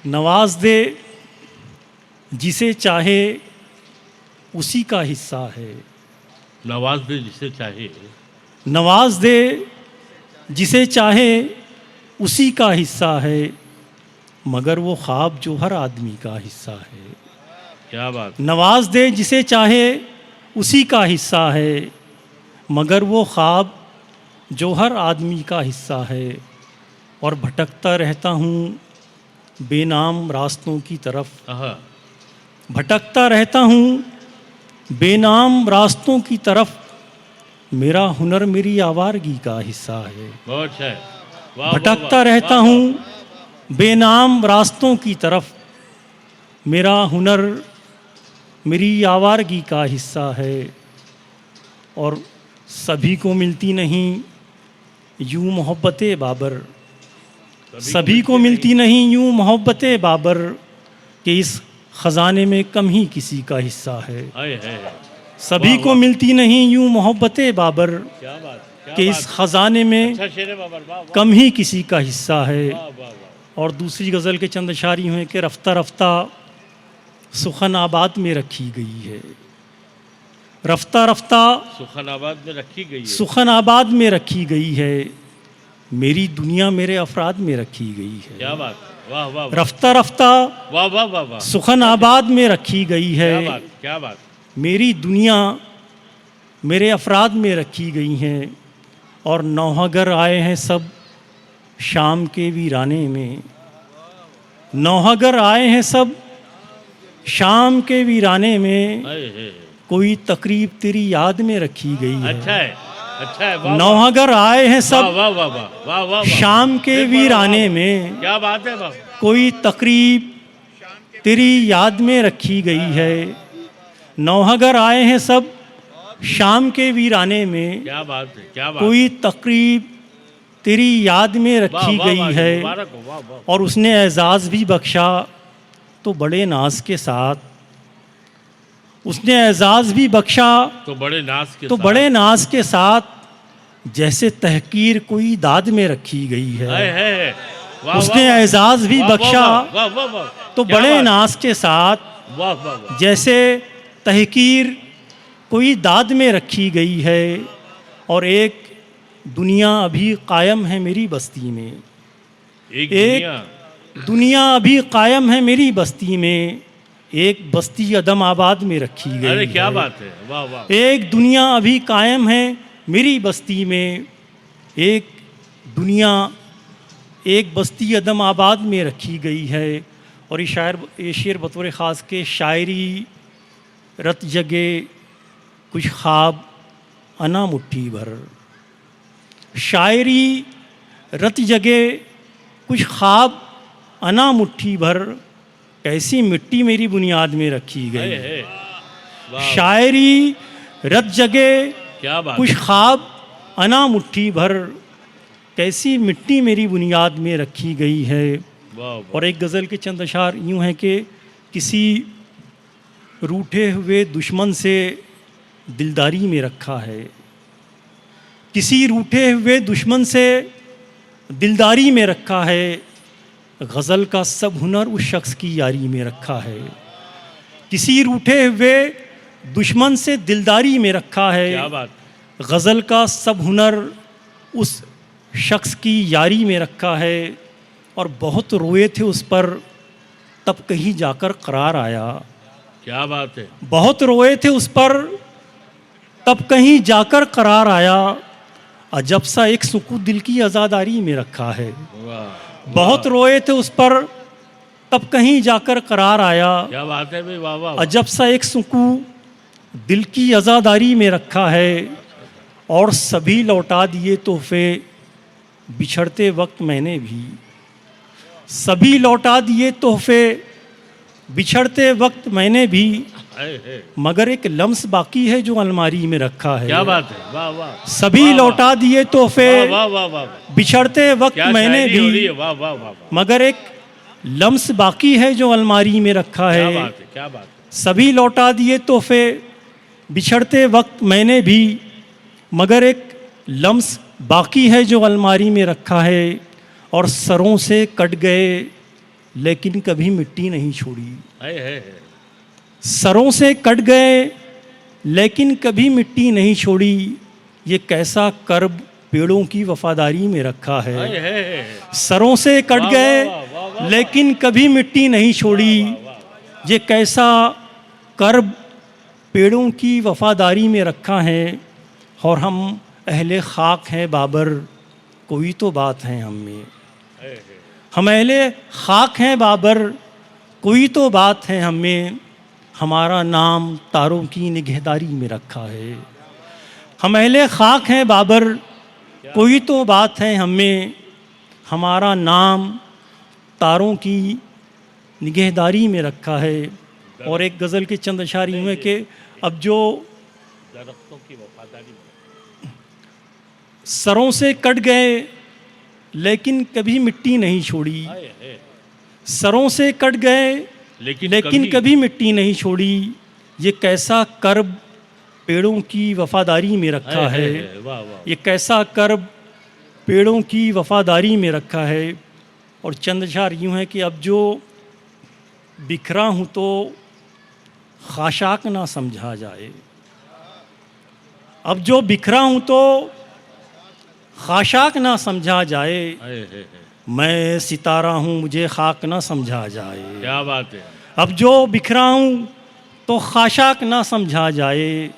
नवाज दे जिसे चाहे उसी का हिस्सा है। नवाज दे जिसे चाहे, नवाज दे जिसे चाहे उसी का हिस्सा है, मगर वो ख्वाब जो हर आदमी का हिस्सा है। क्या बात। नवाज दे जिसे चाहे उसी का हिस्सा है, मगर वो ख्वाब जो हर आदमी का हिस्सा है। और भटकता रहता हूँ बेनाम रास्तों की तरफ, आहा, भटकता रहता हूँ बेनाम रास्तों की तरफ, मेरा हुनर मेरी आवारगी का हिस्सा है। बहुत अच्छा है। वाह, वाह, भटकता वाह, रहता वाह, हूँ बेनाम रास्तों की तरफ, मेरा हुनर मेरी आवारगी का हिस्सा है। और सभी को मिलती नहीं यूं मोहब्बते बाबर, सभी को मिलती नहीं यूं मोहब्बते बाबर, कि इस ख़जाने में कम ही किसी का हिस्सा है। है। सभी वाह, को वाह। मिलती नहीं यूं मोहब्बते बाबर, क्या बात, क्या कि बात। इस ख़जाने में अच्छा शेर है बाबर, वाह, वाह, कम ही किसी का हिस्सा है। वाह, वाह, वाह। और दूसरी गज़ल के चंद अशारी हैं कि रफ्ता रफ्ता सुखन आबाद में रखी गई है। रफ्ता रफ्ता सुखनाबाद में रखी गई है। सुखन आबाद में रखी गई है, मेरी दुनिया मेरे अफराद में रखी गई है। क्या बात, वाह, वाह, वाह, रफ्ता रफ्ता वाह, वाह, वाह, वाह। सुखन आबाद में रखी गई है, क्या बात, क्या बात। मेरी दुनिया मेरे अफराद में रखी गई हैं। और नौहागर आए हैं सब शाम के वीराने में, नौहागर आए हैं सब शाम के वीराने में, है। कोई तकरीब तेरी याद में रखी गई है। अच्छा है, अच्छा है। वाह, नौहागर आए हैं वाह, सब वाह, वाह, वाह, वाह, वाह, वाह। शाम के वाह, वाह, वीराने वाह। में, क्या बात है, वाह। कोई तकरीब तेरी याद में रखी गई है। नौहागर आए हैं सब शाम के वीराने में, क्या बात है, क्या बात। कोई तकरीब तेरी याद में वाह, रखी वाह, गई वाह, है। मुबारक हो, वाह, वाह। और उसने एजाज़ भी बख्शा तो बड़े नाज के साथ, उसने एजाज़ भी बख्शा तो बड़े नाज के तो साथ। बड़े नाज के साथ, जैसे तहकीर कोई दाद में रखी गई है। है। वाह, उसने वाह, वाह। एजाज़ भी वाह, वाह, बख्शा वाह, वाह, वाह। तो क्या बड़े बात। नाज के साथ, वाह, वाह, वाह। जैसे तहकीर कोई दाद में रखी गई है। और एक दुनिया अभी कायम है मेरी बस्ती में, एक एक दुनिया अभी कायम है मेरी बस्ती में, एक बस्ती अदम आबाद में रखी गई अरे क्या है। बात है, वाह, वाह। एक दुनिया अभी कायम है मेरी बस्ती में, एक दुनिया एक बस्ती अदम आबाद में रखी गई है। और ये शेर बतौर ख़ास के शायरी रत जगे कुछ ख्वाब अना मुट्ठी भर, शायरी रत जगे कुछ ख्वाब अना मुट्ठी भर, कैसी मिट्टी मेरी बुनियाद में रखी गई है। है। वाह, शायरी रत जगे क्या बात। कुछ ख्वाब अना मुट्ठी भर, कैसी मिट्टी मेरी बुनियाद में रखी गई है। वाह, वाह। और एक गज़ल के चंद अशार यूँ हैं कि किसी रूठे हुए दुश्मन से दिलदारी में रखा है, किसी रूठे हुए दुश्मन से दिलदारी में रखा है, गज़ल का सब हुनर उस शख्स की यारी में रखा है। किसी रूठे हुए दुश्मन से दिलदारी में रखा है, क्या बात। गज़ल का सब हुनर उस शख्स की यारी में रखा है। और बहुत रोए थे उस पर तब कहीं जाकर करार आया, क्या बात है। बहुत रोए थे उस पर तब कहीं जाकर करार आया, अजब सा एक सुकून दिल की आज़ादारी में रखा है। वाह, बहुत रोए थे उस पर तब कहीं जाकर करार आया, क्या बात है भाई, वाह, वाह, वाह। अजब सा एक सुकून दिल की आज़ादारी में रखा है। और सभी लौटा दिए तोहफे बिछड़ते वक्त मैंने भी, सभी लौटा दिए तोहफे बिछड़ते वक्त मैंने भी, है। मगर एक लम्स बाकी है जो अलमारी में रखा है। क्या बात है, वाह, वाह। सभी वाह, वाह। लौटा दिए तोहफे वाह, वाह, वाह, वाह। बिछड़ते वक्त क्या मैंने शायरी हो रही भी, है, वाह, वाह, वाह, वाह। मगर एक लम्स बाकी है जो अलमारी में रखा क्या है। बात है, क्या बात है। सभी लौटा दिए तोहफे बिछड़ते वक्त मैंने भी, मगर एक लम्स बाकी है जो अलमारी में रखा है। और सरों से कट गए लेकिन कभी मिट्टी नहीं छोड़ी। है। सरों से कट गए लेकिन कभी मिट्टी नहीं छोड़ी, ये कैसा कर्ब पेड़ों की वफादारी में रखा है। है। सरों से कट वाह, गए वाह, वाह, वाह, वाह। लेकिन कभी मिट्टी नहीं छोड़ी, ये कैसा कर्ब पेड़ों की वफादारी में रखा है। और हम अहले खाक हैं बाबर, कोई तो बात है हम में। हम अहले खाक हैं बाबर, कोई तो बात है हम में। हमारा नाम तारों की निगहदारी में रखा है। हम अहले खाक हैं बाबर, कोई तो बात है हम में। हमारा नाम तारों की निगहदारी में रखा है। और एक गज़ल के चंद अशार यूँ है कि अब जो दरख्तों की वफादारी में। सरों से कट गए लेकिन कभी मिट्टी नहीं छोड़ी। है। सरों से कट गए लेकिन कभी मिट्टी नहीं छोड़ी, ये कैसा कर्ब पेड़ों की वफादारी में रखा है। वाह वाह। ये कैसा कर्ब पेड़ों की वफादारी में रखा है। और चंद अशार यूँ है कि अब जो बिखरा हूँ तो खाशाक ना समझा जाए। अब जो बिखरा हूँ तो खाशाक ना समझा जाए। है। मैं सितारा हूँ मुझे खाक ना समझा जाए। क्या बात है। अब जो बिखरा हूँ तो खाशाक ना समझा जाए।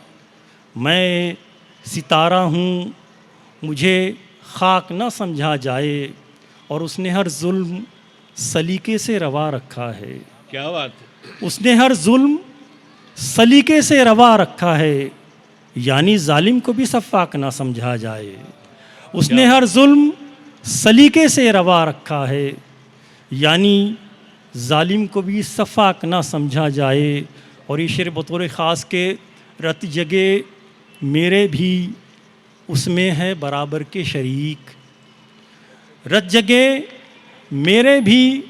मैं सितारा हूँ मुझे खाक ना समझा जाए। और उसने हर जुल्म सलीके से रवा रखा है। क्या बात है। उसने हर जुल्म सलीके से रवा रखा है, यानी जालिम को भी सफ़ाक ना समझा जाए। उसने हर जुल्म सलीके से रवा रखा है, यानी जालिम को भी सफ़ाक ना समझा जाए। और ये शेर बतौर ख़ास के रत जगे मेरे भी उसमें है बराबर के शरीक। रत जगे मेरे भी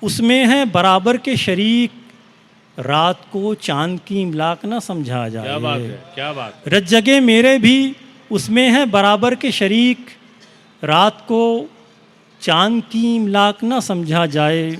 उसमें है बराबर के शरीक, रात को चांद की इमलाक ना समझा जाए। क्या बात है। क्या बात है। रत जगे मेरे भी उसमें है बराबर के शरीक, रात को चांद की इमलाक ना समझा जाए।